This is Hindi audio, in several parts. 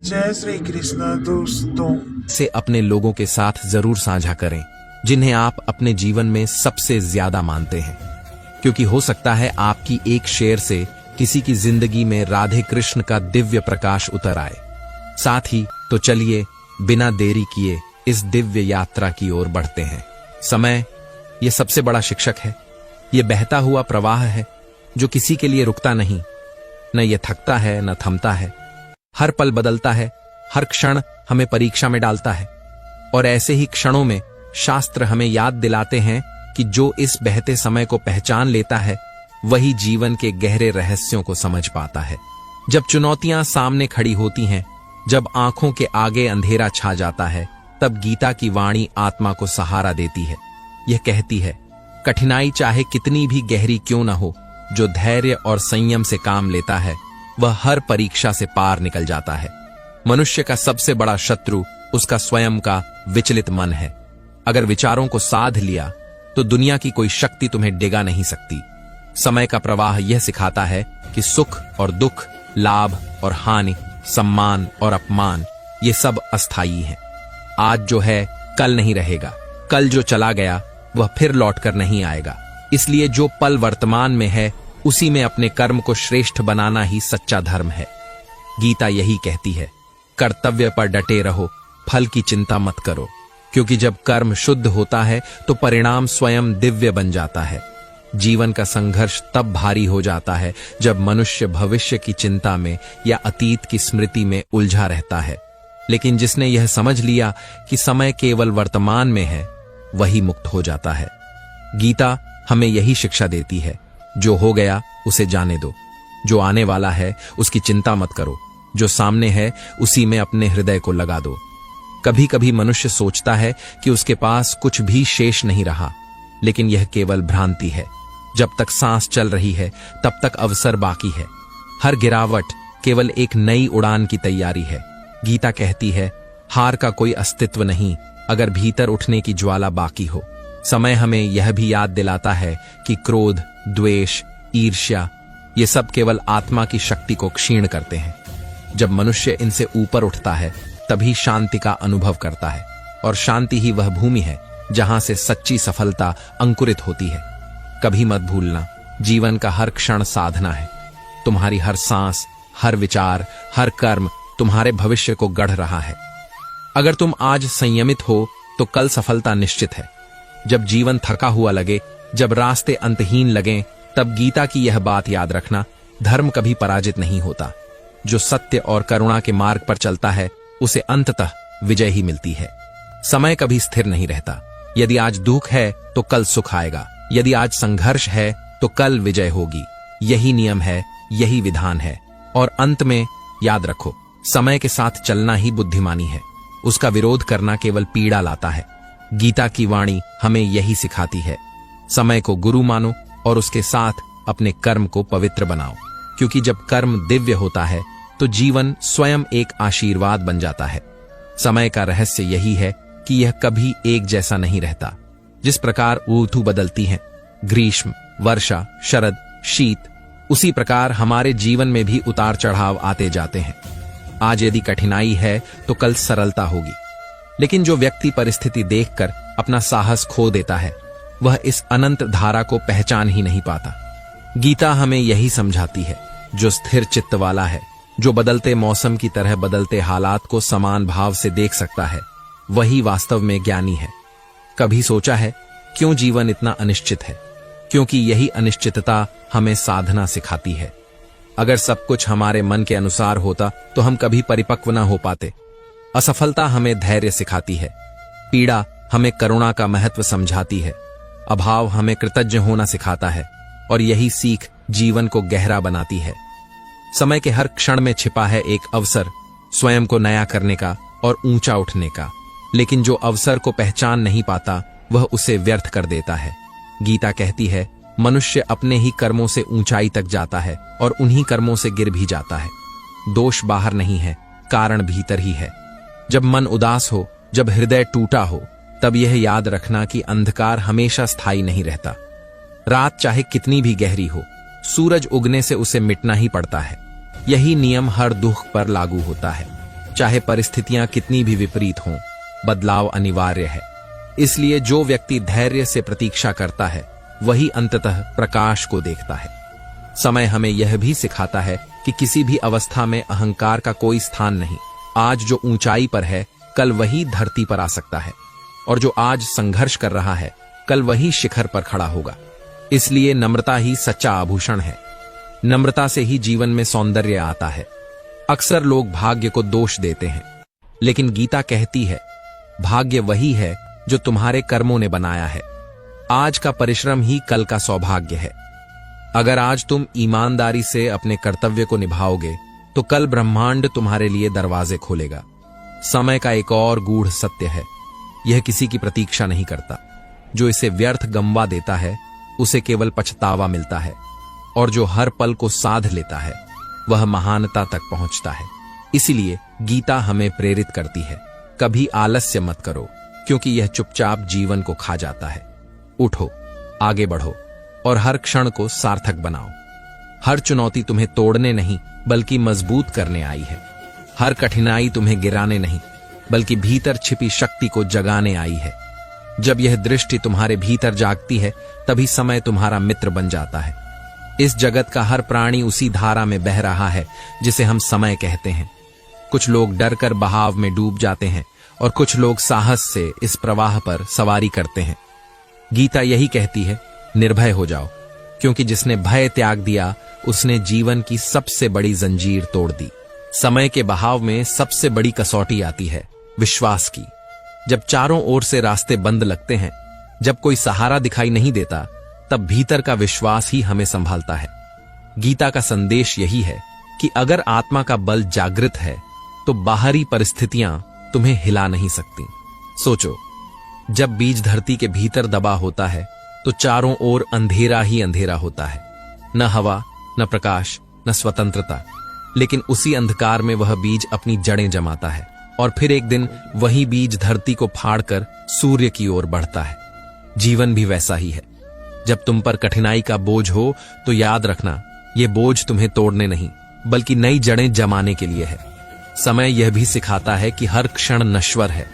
जय श्री कृष्ण दोस्तों। से अपने लोगों के साथ जरूर साझा करें जिन्हें आप अपने जीवन में सबसे ज्यादा मानते हैं, क्योंकि हो सकता है आपकी एक शेयर से किसी की जिंदगी में राधे कृष्ण का दिव्य प्रकाश उतर आए। साथ ही तो चलिए बिना देरी किए इस दिव्य यात्रा की ओर बढ़ते हैं। समय ये सबसे बड़ा शिक्षक है। ये बहता हुआ प्रवाह है जो किसी के लिए रुकता नहीं, न ये थकता है न थमता है। हर पल बदलता है, हर क्षण हमें परीक्षा में डालता है। और ऐसे ही क्षणों में शास्त्र हमें याद दिलाते हैं कि जो इस बहते समय को पहचान लेता है वही जीवन के गहरे रहस्यों को समझ पाता है। जब चुनौतियां सामने खड़ी होती हैं, जब आंखों के आगे अंधेरा छा जाता है, तब गीता की वाणी आत्मा को सहारा देती है। यह कहती है, कठिनाई चाहे कितनी भी गहरी क्यों न हो, जो धैर्य और संयम से काम लेता है वह हर परीक्षा से पार निकल जाता है। मनुष्य का सबसे बड़ा शत्रु उसका स्वयं का विचलित मन है। अगर विचारों को साध लिया तो दुनिया की कोई शक्ति तुम्हें डिगा नहीं सकती। समय का प्रवाह यह सिखाता है कि सुख और दुख, लाभ और हानि, सम्मान और अपमान, ये सब अस्थायी हैं। आज जो है कल नहीं रहेगा। कल जो चला गया वह फिर लौटकर नहीं आएगा। इसलिए जो पल वर्तमान में है उसी में अपने कर्म को श्रेष्ठ बनाना ही सच्चा धर्म है। गीता यही कहती है, कर्तव्य पर डटे रहो, फल की चिंता मत करो, क्योंकि जब कर्म शुद्ध होता है तो परिणाम स्वयं दिव्य बन जाता है। जीवन का संघर्ष तब भारी हो जाता है जब मनुष्य भविष्य की चिंता में या अतीत की स्मृति में उलझा रहता है। लेकिन जिसने यह समझ लिया कि समय केवल वर्तमान में है, वही मुक्त हो जाता है। गीता हमें यही शिक्षा देती है, जो हो गया उसे जाने दो, जो आने वाला है उसकी चिंता मत करो, जो सामने है उसी में अपने हृदय को लगा दो। कभी कभी मनुष्य सोचता है कि उसके पास कुछ भी शेष नहीं रहा, लेकिन यह केवल भ्रांति है। जब तक सांस चल रही है तब तक अवसर बाकी है। हर गिरावट केवल एक नई उड़ान की तैयारी है। गीता कहती है, हार का कोई अस्तित्व नहीं अगर भीतर उठने की ज्वाला बाकी हो। समय हमें यह भी याद दिलाता है कि क्रोध, द्वेष, ईर्ष्या, ये सब केवल आत्मा की शक्ति को क्षीण करते हैं। जब मनुष्य इनसे ऊपर उठता है तभी शांति का अनुभव करता है, और शांति ही वह भूमि है जहां से सच्ची सफलता अंकुरित होती है। कभी मत भूलना, जीवन का हर क्षण साधना है। तुम्हारी हर सांस, हर विचार, हर कर्म तुम्हारे भविष्य को गढ़ रहा है। अगर तुम आज संयमित हो तो कल सफलता निश्चित है। जब जीवन थका हुआ लगे, जब रास्ते अंतहीन लगें, तब गीता की यह बात याद रखना, धर्म कभी पराजित नहीं होता। जो सत्य और करुणा के मार्ग पर चलता है उसे अंततः विजय ही मिलती है। समय कभी स्थिर नहीं रहता। यदि आज दुख है तो कल सुख आएगा, यदि आज संघर्ष है तो कल विजय होगी। यही नियम है, यही विधान है। और अंत में याद रखो, समय के साथ चलना ही बुद्धिमानी है। उसका विरोध करना केवल पीड़ा लाता है। गीता की वाणी हमें यही सिखाती है, समय को गुरु मानो और उसके साथ अपने कर्म को पवित्र बनाओ, क्योंकि जब कर्म दिव्य होता है तो जीवन स्वयं एक आशीर्वाद बन जाता है। समय का रहस्य यही है कि यह कभी एक जैसा नहीं रहता। जिस प्रकार ऋतु बदलती हैं, ग्रीष्म, वर्षा, शरद, शीत, उसी प्रकार हमारे जीवन में भी उतार चढ़ाव आते जाते हैं। आज यदि कठिनाई है तो कल सरलता होगी। लेकिन जो व्यक्ति परिस्थिति देखकर अपना साहस खो देता है, वह इस अनंत धारा को पहचान ही नहीं पाता। गीता हमें यही समझाती है, जो स्थिर चित्त वाला है, जो बदलते मौसम की तरह बदलते हालात को समान भाव से देख सकता है, वही वास्तव में ज्ञानी है। कभी सोचा है क्यों जीवन इतना अनिश्चित है? क्योंकि यही अनिश्चितता हमें साधना सिखाती है। अगर सब कुछ हमारे मन के अनुसार होता तो हम कभी परिपक्व न हो पाते। असफलता हमें धैर्य सिखाती है, पीड़ा हमें करुणा का महत्व समझाती है, अभाव हमें कृतज्ञ होना सिखाता है, और यही सीख जीवन को गहरा बनाती है। समय के हर क्षण में छिपा है एक अवसर, स्वयं को नया करने का और ऊंचा उठने का। लेकिन जो अवसर को पहचान नहीं पाता वह उसे व्यर्थ कर देता है। गीता कहती है, मनुष्य अपने ही कर्मों से ऊंचाई तक जाता है और उन्हीं कर्मों से गिर भी जाता है। दोष बाहर नहीं है, कारण भीतर ही है। जब मन उदास हो, जब हृदय टूटा हो, तब यह याद रखना कि अंधकार हमेशा स्थायी नहीं रहता। रात चाहे कितनी भी गहरी हो, सूरज उगने से उसे मिटना ही पड़ता है। यही नियम हर दुख पर लागू होता है। चाहे परिस्थितियां कितनी भी विपरीत हों, बदलाव अनिवार्य है। इसलिए जो व्यक्ति धैर्य से प्रतीक्षा करता है वही अंततः प्रकाश को देखता है। समय हमें यह भी सिखाता है कि किसी भी अवस्था में अहंकार का कोई स्थान नहीं। आज जो ऊंचाई पर है कल वही धरती पर आ सकता है, और जो आज संघर्ष कर रहा है कल वही शिखर पर खड़ा होगा। इसलिए नम्रता ही सच्चा आभूषण है। नम्रता से ही जीवन में सौंदर्य आता है। अक्सर लोग भाग्य को दोष देते हैं, लेकिन गीता कहती है भाग्य वही है जो तुम्हारे कर्मों ने बनाया है। आज का परिश्रम ही कल का सौभाग्य है। अगर आज तुम ईमानदारी से अपने कर्तव्य को निभाओगे तो कल ब्रह्मांड तुम्हारे लिए दरवाजे खोलेगा। समय का एक और गूढ़ सत्य है, यह किसी की प्रतीक्षा नहीं करता। जो इसे व्यर्थ गंवा देता है उसे केवल पछतावा मिलता है, और जो हर पल को साध लेता है वह महानता तक पहुंचता है। इसीलिए गीता हमें प्रेरित करती है, कभी आलस्य मत करो, क्योंकि यह चुपचाप जीवन को खा जाता है। उठो, आगे बढ़ो और हर क्षण को सार्थक बनाओ। हर चुनौती तुम्हें तोड़ने नहीं बल्कि मजबूत करने आई है। हर कठिनाई तुम्हें गिराने नहीं बल्कि भीतर छिपी शक्ति को जगाने आई है। जब यह दृष्टि तुम्हारे भीतर जागती है तभी समय तुम्हारा मित्र बन जाता है। इस जगत का हर प्राणी उसी धारा में बह रहा है जिसे हम समय कहते हैं। कुछ लोग डरकर बहाव में डूब जाते हैं और कुछ लोग साहस से इस प्रवाह पर सवारी करते हैं। गीता यही कहती है, निर्भय हो जाओ, क्योंकि जिसने भय त्याग दिया उसने जीवन की सबसे बड़ी जंजीर तोड़ दी। समय के बहाव में सबसे बड़ी कसौटी आती है विश्वास की। जब चारों ओर से रास्ते बंद लगते हैं, जब कोई सहारा दिखाई नहीं देता, तब भीतर का विश्वास ही हमें संभालता है। गीता का संदेश यही है कि अगर आत्मा का बल जागृत है तो बाहरी परिस्थितियां तुम्हें हिला नहीं सकती। सोचो, जब बीज धरती के भीतर दबा होता है तो चारों ओर अंधेरा ही अंधेरा होता है, न हवा, न प्रकाश, न स्वतंत्रता। लेकिन उसी अंधकार में वह बीज अपनी जड़ें जमाता है और फिर एक दिन वही बीज धरती को फाड़कर सूर्य की ओर बढ़ता है। जीवन भी वैसा ही है। जब तुम पर कठिनाई का बोझ हो तो याद रखना, यह बोझ तुम्हें तोड़ने नहीं बल्कि नई जड़ें जमाने के लिए है। समय यह भी सिखाता है कि हर क्षण नश्वर है।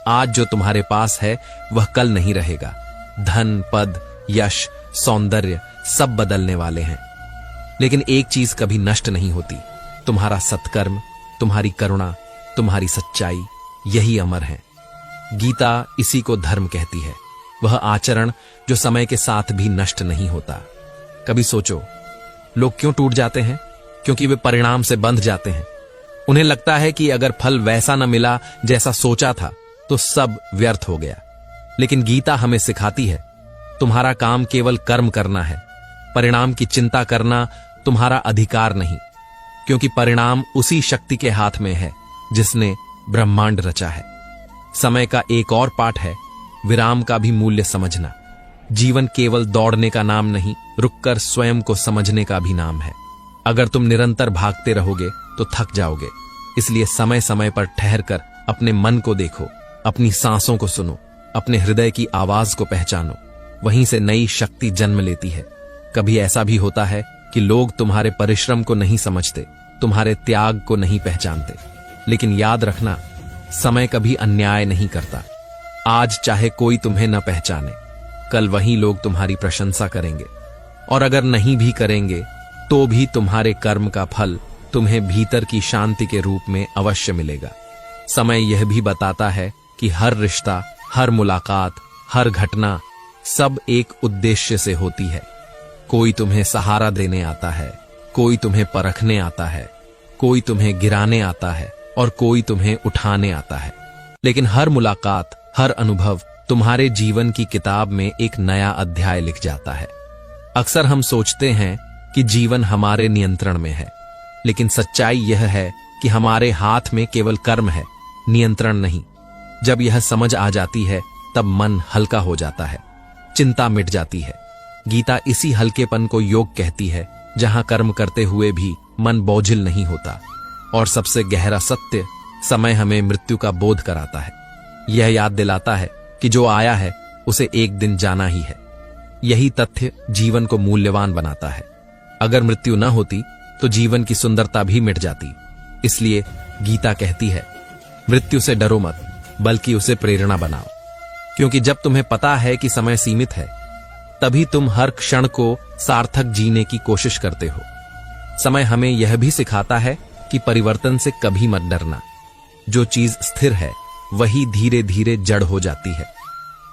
आज जो तुम्हारे पास है वह कल नहीं रहेगा। धन, पद, यश, सौंदर्य सब बदलने वाले हैं, लेकिन एक चीज कभी नष्ट नहीं होती, तुम्हारा सत्कर्म, तुम्हारी करुणा, तुम्हारी सच्चाई, यही अमर है। गीता इसी को धर्म कहती है, वह आचरण जो समय के साथ भी नष्ट नहीं होता। कभी सोचो, लोग क्यों टूट जाते हैं? क्योंकि वे परिणाम से बंध जाते हैं। उन्हें लगता है कि अगर फल वैसा न मिला जैसा सोचा था तो सब व्यर्थ हो गया। लेकिन गीता हमें सिखाती है, तुम्हारा काम केवल कर्म करना है, परिणाम की चिंता करना तुम्हारा अधिकार नहीं, क्योंकि परिणाम उसी शक्ति के हाथ में है जिसने ब्रह्मांड रचा है। समय का एक और पाठ है, विराम का भी मूल्य समझना। जीवन केवल दौड़ने का नाम नहीं, रुककर स्वयं को समझने का भी नाम है। अगर तुम निरंतर भागते रहोगे तो थक जाओगे। इसलिए समय समय पर ठहरकर अपने मन को देखो, अपनी सांसों को सुनो, अपने हृदय की आवाज को पहचानो। वहीं से नई शक्ति जन्म लेती है। कभी ऐसा भी होता है कि लोग तुम्हारे परिश्रम को नहीं समझते, तुम्हारे त्याग को नहीं पहचानते। लेकिन याद रखना, समय कभी अन्याय नहीं करता। आज चाहे कोई तुम्हें न पहचाने, कल वही लोग तुम्हारी प्रशंसा करेंगे, और अगर नहीं भी करेंगे तो भी तुम्हारे कर्म का फल तुम्हें भीतर की शांति के रूप में अवश्य मिलेगा। समय यह भी बताता है कि हर रिश्ता, हर मुलाकात, हर घटना सब एक उद्देश्य से होती है। कोई तुम्हें सहारा देने आता है, कोई तुम्हें परखने आता है, कोई तुम्हें गिराने आता है और कोई तुम्हें उठाने आता है। लेकिन हर मुलाकात, हर अनुभव तुम्हारे जीवन की किताब में एक नया अध्याय लिख जाता है। अक्सर हम सोचते हैं कि जीवन हमारे नियंत्रण में है, लेकिन सच्चाई यह है कि हमारे हाथ में केवल कर्म है, नियंत्रण नहीं। जब यह समझ आ जाती है तब मन हल्का हो जाता है, चिंता मिट जाती है। गीता इसी हल्केपन को योग कहती है, जहां कर्म करते हुए भी मन बोझिल नहीं होता। और सबसे गहरा सत्य, समय हमें मृत्यु का बोध कराता है। यह याद दिलाता है कि जो आया है उसे एक दिन जाना ही है। यही तथ्य जीवन को मूल्यवान बनाता है। अगर मृत्यु न होती तो जीवन की सुंदरता भी मिट जाती। इसलिए गीता कहती है, मृत्यु से डरो मत, बल्कि उसे प्रेरणा बनाओ। क्योंकि जब तुम्हें पता है कि समय सीमित है, तभी तुम हर क्षण को सार्थक जीने की कोशिश करते हो। समय हमें यह भी सिखाता है कि परिवर्तन से कभी मत डरना। जो चीज स्थिर है वही धीरे धीरे जड़ हो जाती है।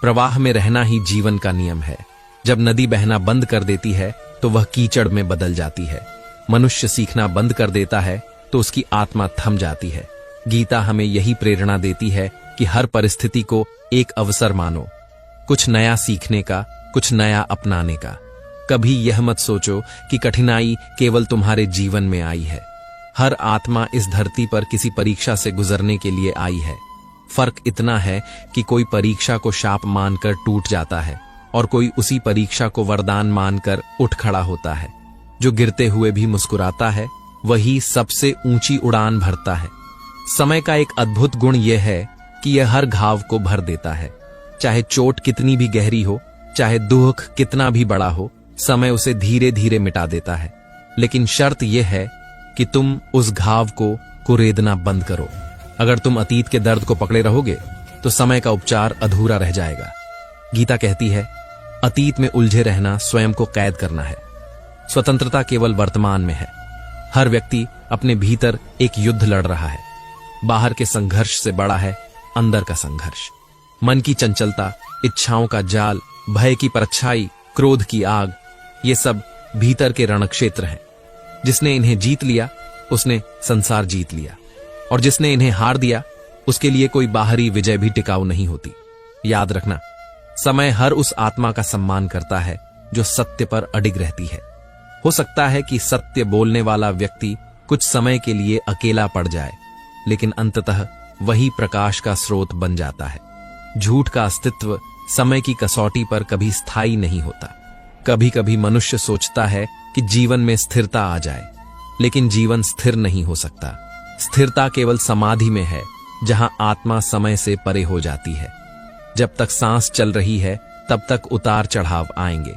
प्रवाह में रहना ही जीवन का नियम है। जब नदी बहना बंद कर देती है तो वह कीचड़ में बदल जाती है। मनुष्य सीखना बंद कर देता है तो उसकी आत्मा थम जाती है। गीता हमें यही प्रेरणा देती है कि हर परिस्थिति को एक अवसर मानो, कुछ नया सीखने का, कुछ नया अपनाने का। कभी यह मत सोचो कि कठिनाई केवल तुम्हारे जीवन में आई है। हर आत्मा इस धरती पर किसी परीक्षा से गुजरने के लिए आई है। फर्क इतना है कि कोई परीक्षा को शाप मानकर टूट जाता है और कोई उसी परीक्षा को वरदान मानकर उठ खड़ा होता है। जो गिरते हुए भी मुस्कुराता है वही सबसे ऊंची उड़ान भरता है। समय का एक अद्भुत गुण यह है कि यह हर घाव को भर देता है। चाहे चोट कितनी भी गहरी हो, चाहे दुख कितना भी बड़ा हो, समय उसे धीरे धीरे मिटा देता है। लेकिन शर्त यह है कि तुम उस घाव को कुरेदना बंद करो। अगर तुम अतीत के दर्द को पकड़े रहोगे तो समय का उपचार अधूरा रह जाएगा। गीता कहती है, अतीत में उलझे रहना स्वयं को कैद करना है। स्वतंत्रता केवल वर्तमान में है। हर व्यक्ति अपने भीतर एक युद्ध लड़ रहा है। बाहर के संघर्ष से बड़ा है अंदर का संघर्ष। मन की चंचलता, इच्छाओं का जाल, भय की परछाई, क्रोध की आग, ये सब भीतर के रणक्षेत्र हैं। जिसने इन्हें जीत लिया उसने संसार जीत लिया, और जिसने इन्हें हार दिया उसके लिए कोई बाहरी विजय भी टिकाऊ नहीं होती। याद रखना, समय हर उस आत्मा का सम्मान करता है जो सत्य पर अडिग रहती है। हो सकता है कि सत्य बोलने वाला व्यक्ति कुछ समय के लिए अकेला पड़ जाए, लेकिन अंततः वही प्रकाश का स्रोत बन जाता है। झूठ का अस्तित्व समय की कसौटी पर कभी स्थायी नहीं होता। कभी कभी मनुष्य सोचता है कि जीवन में स्थिरता आ जाए, लेकिन जीवन स्थिर नहीं हो सकता। स्थिरता केवल समाधि में है, जहां आत्मा समय से परे हो जाती है। जब तक सांस चल रही है तब तक उतार चढ़ाव आएंगे।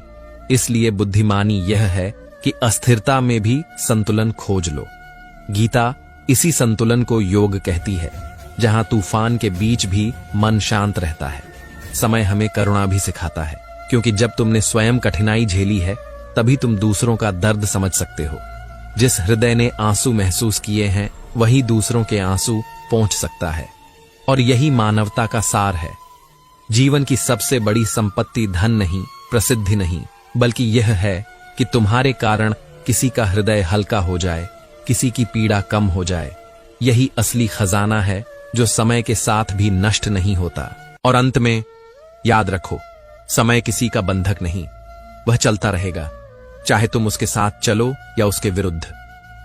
इसलिए बुद्धिमानी यह है कि अस्थिरता में भी संतुलन खोज लो। गीता इसी संतुलन को योग कहती है, जहां तूफान के बीच भी मन शांत रहता है। समय हमें करुणा भी सिखाता है, क्योंकि जब तुमने स्वयं कठिनाई झेली है तभी तुम दूसरों का दर्द समझ सकते हो। जिस हृदय ने आंसू महसूस किए हैं वही दूसरों के आंसू पहुंच सकता है, और यही मानवता का सार है। जीवन की सबसे बड़ी संपत्ति धन नहीं, प्रसिद्धि नहीं, बल्कि यह है कि तुम्हारे कारण किसी का हृदय हल्का हो जाए, किसी की पीड़ा कम हो जाए। यही असली खजाना है जो समय के साथ भी नष्ट नहीं होता। और अंत में याद रखो, समय किसी का बंधक नहीं, वह चलता रहेगा, चाहे तुम उसके साथ चलो या उसके विरुद्ध।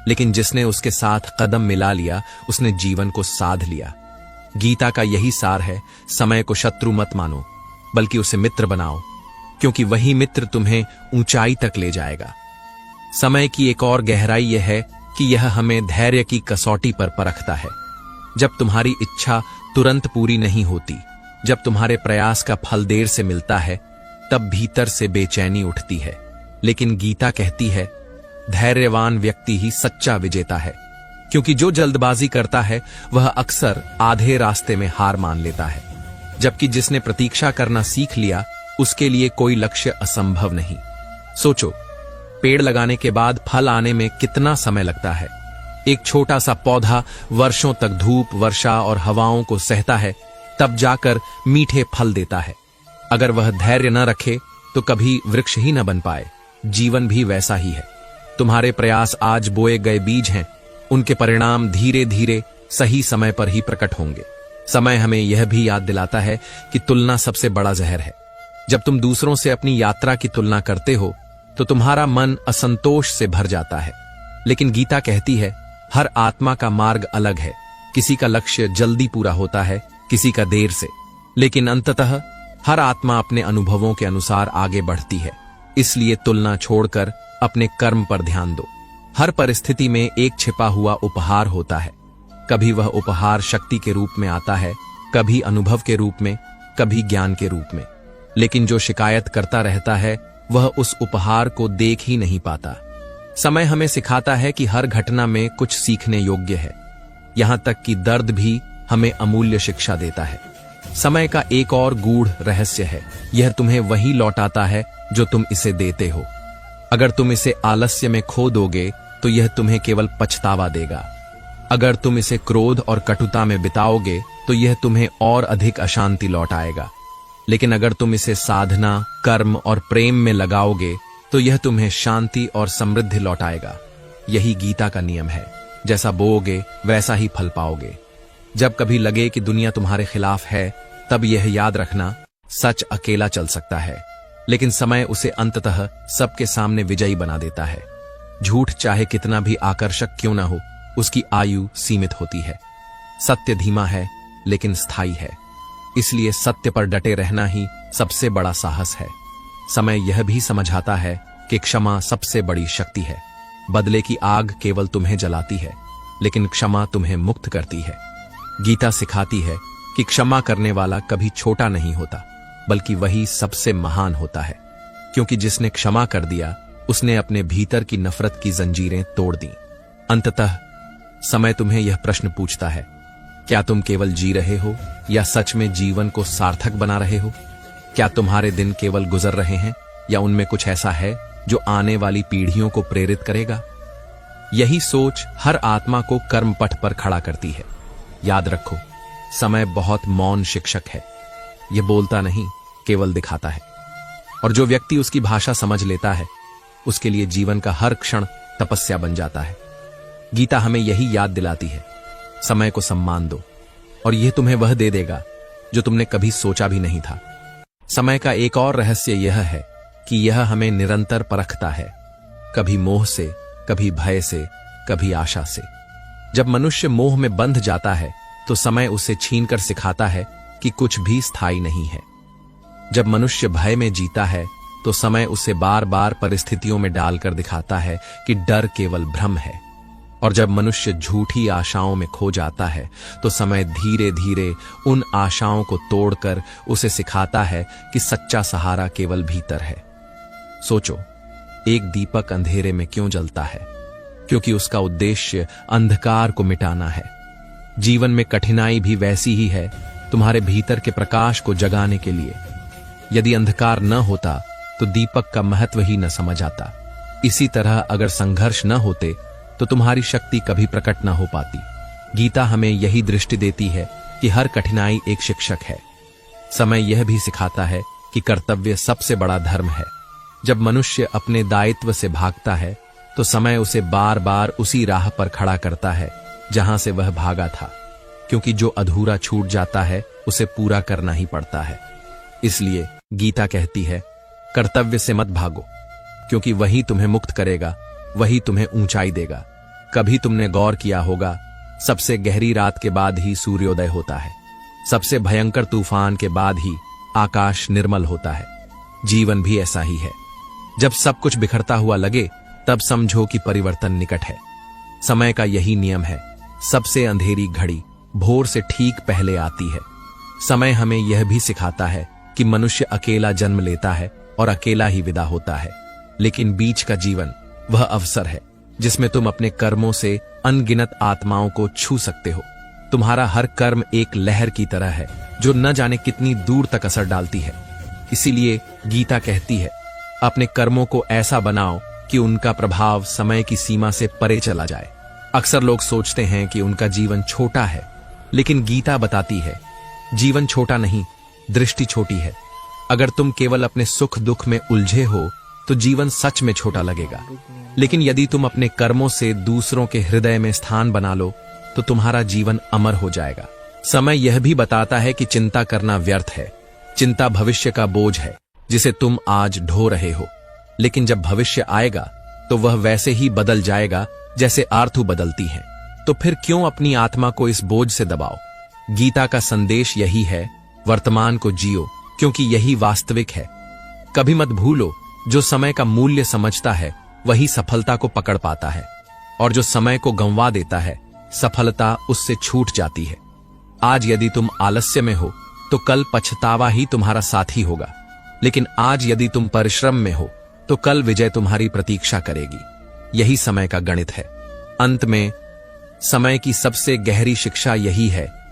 लेकिन जिसने उसके साथ कदम मिला लिया उसने जीवन को साध लिया। गीता का यही सार है, समय को शत्रु मत मानो, बल्कि उसे मित्र बनाओ, क्योंकि वही मित्र तुम्हें ऊंचाई तक ले जाएगा। समय की एक और गहराई यह है कि यह हमें धैर्य की कसौटी पर परखता है। जब तुम्हारी इच्छा तुरंत पूरी नहीं होती, जब तुम्हारे प्रयास का फल देर से मिलता है, तब भीतर से बेचैनी उठती है। लेकिन गीता कहती है, धैर्यवान व्यक्ति ही सच्चा विजेता है, क्योंकि जो जल्दबाजी करता है वह अक्सर आधे रास्ते में हार मान लेता है, जबकि जिसने प्रतीक्षा करना सीख लिया उसके लिए कोई लक्ष्य असंभव नहीं। सोचो, पेड़ लगाने के बाद फल आने में कितना समय लगता है। एक छोटा सा पौधा वर्षों तक धूप, वर्षा और हवाओं को सहता है, तब जाकर मीठे फल देता है। अगर वह धैर्य न रखे तो कभी वृक्ष ही न बन पाए। जीवन भी वैसा ही है। तुम्हारे प्रयास आज बोए गए बीज हैं, उनके परिणाम धीरे धीरे सही समय पर ही प्रकट होंगे। समय हमें यह भी याद दिलाता है कि तुलना सबसे बड़ा जहर है। जब तुम दूसरों से अपनी यात्रा की तुलना करते हो तो तुम्हारा मन असंतोष से भर जाता है। लेकिन गीता कहती है, हर आत्मा का मार्ग अलग है। किसी का लक्ष्य जल्दी पूरा होता है, किसी का देर से, लेकिन अंततः हर आत्मा अपने अनुभवों के अनुसार आगे बढ़ती है। इसलिए तुलना छोड़कर अपने कर्म पर ध्यान दो। हर परिस्थिति में एक छिपा हुआ उपहार होता है। कभी वह उपहार शक्ति के रूप में आता है, कभी अनुभव के रूप में, कभी ज्ञान के रूप में। लेकिन जो शिकायत करता रहता है वह उस उपहार को देख ही नहीं पाता। समय हमें सिखाता है कि हर घटना में कुछ सीखने योग्य है। यहां तक कि दर्द भी हमें अमूल्य शिक्षा देता है। समय का एक और गूढ़ रहस्य है, यह तुम्हें वही लौटाता है जो तुम इसे देते हो। अगर तुम इसे आलस्य में खो दोगे तो यह तुम्हें केवल पछतावा देगा। अगर तुम इसे क्रोध और कटुता में बिताओगे तो यह तुम्हें और अधिक अशांति लौटाएगा। लेकिन अगर तुम इसे साधना, कर्म और प्रेम में लगाओगे तो यह तुम्हें शांति और समृद्धि लौटाएगा। यही गीता का नियम है, जैसा बोओगे वैसा ही फल पाओगे। जब कभी लगे कि दुनिया तुम्हारे खिलाफ है, तब यह याद रखना, सच अकेला चल सकता है, लेकिन समय उसे अंततः सबके सामने विजयी बना देता है। झूठ चाहे कितना भी आकर्षक क्यों ना हो, उसकी आयु सीमित होती है। सत्य धीमा है लेकिन स्थायी है, इसलिए सत्य पर डटे रहना ही सबसे बड़ा साहस है। समय यह भी समझाता है कि क्षमा सबसे बड़ी शक्ति है। बदले की आग केवल तुम्हें जलाती है, लेकिन क्षमा तुम्हें मुक्त करती है। गीता सिखाती है कि क्षमा करने वाला कभी छोटा नहीं होता, बल्कि वही सबसे महान होता है, क्योंकि जिसने क्षमा कर दिया उसने अपने भीतर की नफरत की जंजीरें तोड़ दी। अंततः समय तुम्हें यह प्रश्न पूछता है, क्या तुम केवल जी रहे हो या सच में जीवन को सार्थक बना रहे हो? क्या तुम्हारे दिन केवल गुजर रहे हैं या उनमें कुछ ऐसा है जो आने वाली पीढ़ियों को प्रेरित करेगा? यही सोच हर आत्मा को कर्म पथ पर खड़ा करती है। याद रखो, समय बहुत मौन शिक्षक है। यह बोलता नहीं, केवल दिखाता है। और जो व्यक्ति उसकी भाषा समझ लेता है, उसके लिए जीवन का हर क्षण तपस्या बन जाता है। गीता हमें यही याद दिलाती है, समय को सम्मान दो और यह तुम्हें वह दे देगा जो तुमने कभी सोचा भी नहीं था। समय का एक और रहस्य यह है कि यह हमें निरंतर परखता है, कभी मोह से, कभी भय से, कभी आशा से। जब मनुष्य मोह में बंध जाता है तो समय उसे छीनकर सिखाता है कि कुछ भी स्थायी नहीं है। जब मनुष्य भय में जीता है तो समय उसे बार बार परिस्थितियों में डालकर दिखाता है कि डर केवल भ्रम है। और जब मनुष्य झूठी आशाओं में खो जाता है तो समय धीरे धीरे उन आशाओं को तोड़कर उसे सिखाता है कि सच्चा सहारा केवल भीतर है। सोचो, एक दीपक अंधेरे में क्यों जलता है? क्योंकि उसका उद्देश्य अंधकार को मिटाना है। जीवन में कठिनाई भी वैसी ही है, तुम्हारे भीतर के प्रकाश को जगाने के लिए। यदि अंधकार न होता तो दीपक का महत्व ही न समझ आता। इसी तरह अगर संघर्ष न होते तो तुम्हारी शक्ति कभी प्रकट न हो पाती। गीता हमें यही दृष्टि देती है कि हर कठिनाई एक शिक्षक है। समय यह भी सिखाता है कि कर्तव्य सबसे बड़ा धर्म है। जब मनुष्य अपने दायित्व से भागता है तो समय उसे बार बार उसी राह पर खड़ा करता है जहां से वह भागा था, क्योंकि जो अधूरा छूट जाता है उसे पूरा करना ही पड़ता है। इसलिए गीता कहती है, कर्तव्य से मत भागो, क्योंकि वही तुम्हें मुक्त करेगा, वही तुम्हें ऊंचाई देगा। कभी तुमने गौर किया होगा, सबसे गहरी रात के बाद ही सूर्योदय होता है। सबसे भयंकर तूफान के बाद ही आकाश निर्मल होता है। जीवन भी ऐसा ही है। जब सब कुछ बिखरता हुआ लगे, तब समझो कि परिवर्तन निकट है। समय का यही नियम है, सबसे अंधेरी घड़ी भोर से ठीक पहले आती है। समय हमें यह भी सिखाता है कि मनुष्य अकेला जन्म लेता है और अकेला ही विदा होता है, लेकिन बीच का जीवन वह अवसर है जिसमें तुम अपने कर्मों से अनगिनत आत्माओं को छू सकते हो। तुम्हारा हर कर्म एक लहर की तरह है जो न जाने कितनी दूर तक असर डालती है। इसीलिए गीता कहती है, अपने कर्मों को ऐसा बनाओ कि उनका प्रभाव समय की सीमा से परे चला जाए। अक्सर लोग सोचते हैं कि उनका जीवन छोटा है, लेकिन गीता बताती है, जीवन छोटा नहीं, दृष्टि छोटी है। अगर तुम केवल अपने सुख दुख में उलझे हो तो जीवन सच में छोटा लगेगा, लेकिन यदि तुम अपने कर्मों से दूसरों के हृदय में स्थान बना लो तो तुम्हारा जीवन अमर हो जाएगा। समय यह भी बताता है कि चिंता करना व्यर्थ है। चिंता भविष्य का बोझ है जिसे तुम आज ढो रहे हो, लेकिन जब भविष्य आएगा तो वह वैसे ही बदल जाएगा जैसे आर्थू बदलती हैं। तो फिर क्यों अपनी आत्मा को इस बोझ से दबाओ? गीता का संदेश यही है, वर्तमान को जियो, क्योंकि यही वास्तविक है। कभी मत भूलो, जो समय का मूल्य समझता है वही सफलता को पकड़ पाता है, और जो समय को गंवा देता है सफलता उससे छूट जाती है। आज यदि तुम आलस्य में हो तो कल पछतावा ही तुम्हारा साथी होगा, लेकिन आज यदि तुम परिश्रम में हो तो कल विजय तुम्हारी प्रतीक्षा करेगी। यही समय का गणित है। अंत में समय की सबसे गहरी शिक्षा यही है